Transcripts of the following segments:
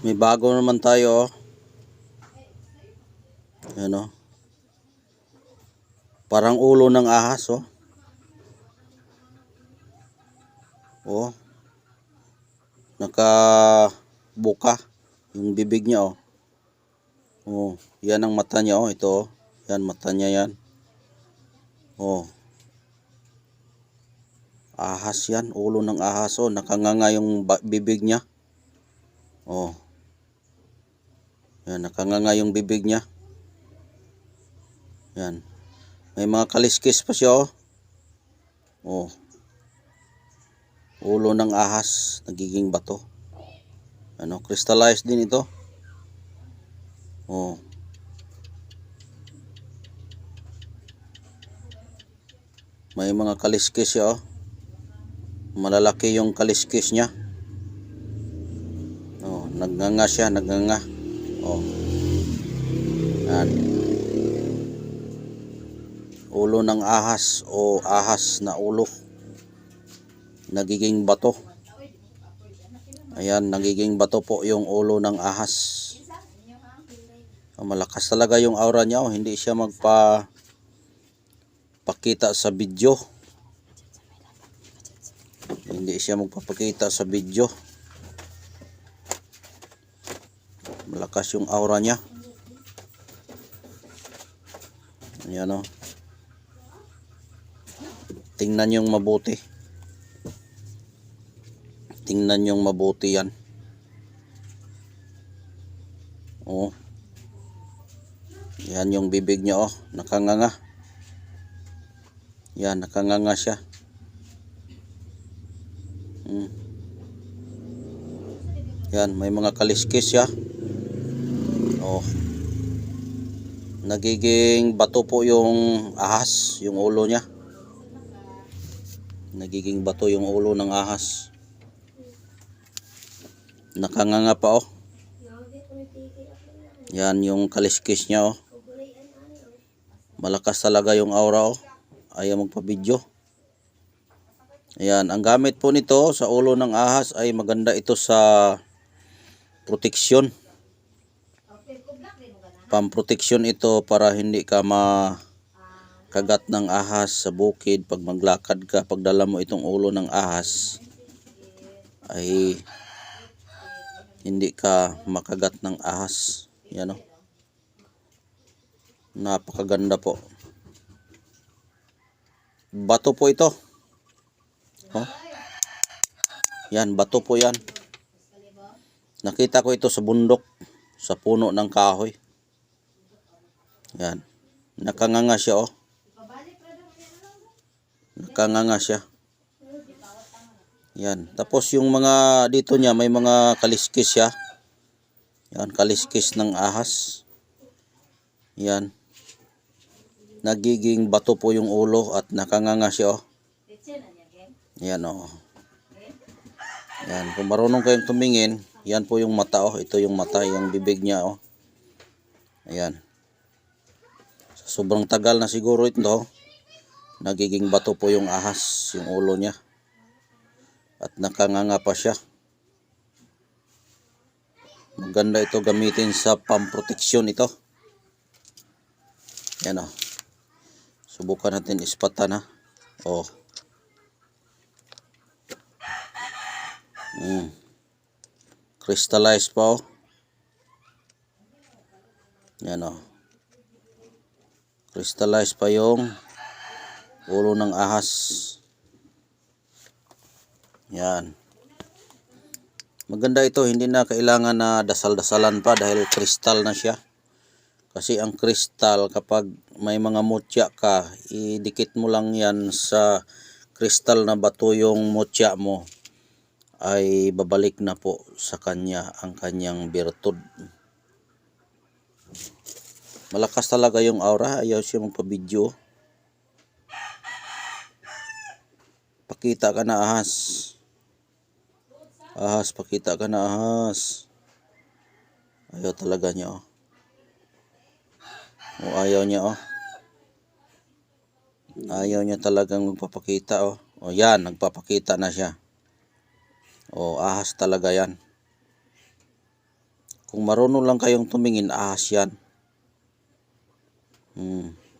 May bago naman tayo, oh. Ayan, oh. Parang ulo ng ahas, oh. Oh. Nakabuka yung bibig niya, oh. Oh, yan ang mata niya, oh. Ito, oh. Yan, mata niya yan. Oh. Ahas yan, ulo ng ahas, oh. Nakanganga yung bibig niya. Oh. Yan, nakanganga yung bibig niya. Yan. May mga kaliskis pa siya, oh. Oh. Ulo ng ahas, nagiging bato. Ano, crystallized din ito. Oh. May mga kaliskis siya, oh. Malalaki yung kaliskis niya. Oh, nagnganga siya, nagnganga. Oh. Yan. Ulo ng ahas o ahas na ulo. Nagiging bato. Ayan, nagiging bato po yung ulo ng ahas. Oh, malakas talaga yung aura niya, oh. Hindi siya magpakita sa video. Hindi siya magpapakita sa video. Malakas yung aura niya. Ayan, oh. Tingnan yung mabuti. Tingnan yung mabuti yan. Oh. Yan yung bibig niya, oh. Nakanganga. Yan, nakanganga siya. Yan, may mga kaliskis siya. Oh. Nagiging bato po yung ahas, yung ulo niya. Nagiging bato yung ulo ng ahas. Nakanganga pa, oh. Yan yung kaliskis niya, oh. Malakas talaga yung aura, oh. Ayaw magpa-video. Ayan, ang gamit po nito sa ulo ng ahas ay maganda ito sa proteksyon. Pamproteksyon ito para hindi ka makagat ng ahas sa bukid. Pag maglakad ka, pagdala mo itong ulo ng ahas ay hindi ka makagat ng ahas. Yan, oh. Napakaganda po. Bato po ito. Oh. Yan, bato po yan. Nakita ko ito sa bundok, sa puno ng kahoy. Yan. Nakanganga siya, oh. Nakanganga siya. Yan. Tapos yung mga dito niya, may mga kaliskis siya. Yan, kaliskis ng ahas. Yan. Nagiging bato po yung ulo at nakanganga siya, oh. Yan, oh. Yan, kung marunong kayong tumingin, yan po yung mata, oh. Ito yung mata, yung bibig niya, oh. Ayan. Sobrang tagal na siguro ito, oh. Nagiging bato po yung ahas, yung ulo niya. At nakanganga pa siya. Maganda ito gamitin sa pamproteksyon ito. Yan, oh. Subukan natin ispatan, ha. Oh. Crystallized pa, oh. Yan, oh. Crystallized pa yung ulo ng ahas. Yan. Maganda ito, hindi na kailangan na dasal-dasalan pa dahil kristal na siya. Kasi ang kristal, kapag may mga mutya ka, idikit mo lang yan sa kristal na bato yung mutya mo, ay babalik na po sa kanya ang kanyang birtud. Malakas talaga yung aura, ayaw siya magpa-video. Pakita ka na, ahas. Ahas, pakita ka na, ahas. Ayaw talaga niya, oh. O, ayaw niya, oh. Ayaw niya talagang magpapakita, oh. O, yan, nagpapakita na siya. O, ahas talaga yan. Kung marunong lang kayong tumingin, ahas yan.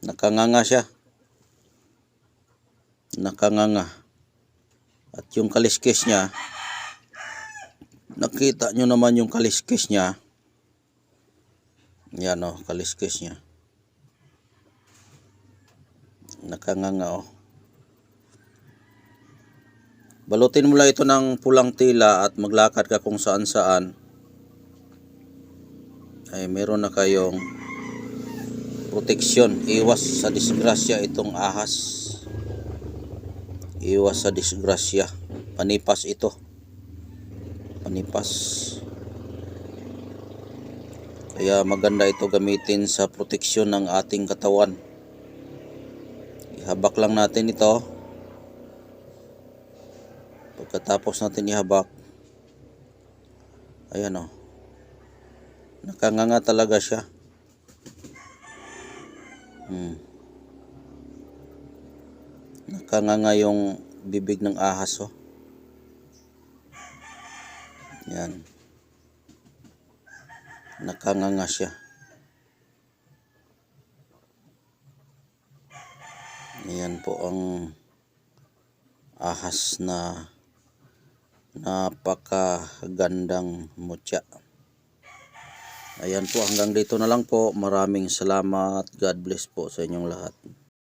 Nakanganga siya. Nakanganga. At yung kaliskis niya, nakita nyo naman yung kaliskis niya. Yan o, kaliskis niya. Nakanganga o. Balutin mo lang ito ng pulang tela at maglakad ka kung saan saan. Ay meron na kayong proteksyon. Iwas sa disgrasya itong ahas. Iwas sa disgrasya. Panipas ito. Panipas. Kaya maganda ito gamitin sa proteksyon ng ating katawan. Ihabak lang natin ito. Pagkatapos natin ihabak, ayan o, nakanganga talaga siya. Nakanganga yung bibig ng ahas o. Yan. Nakanganga siya. Ayan po ang ahas na napakagandang mutya. Ayan po, hanggang dito na lang po. Maraming salamat. God bless po sa inyong lahat.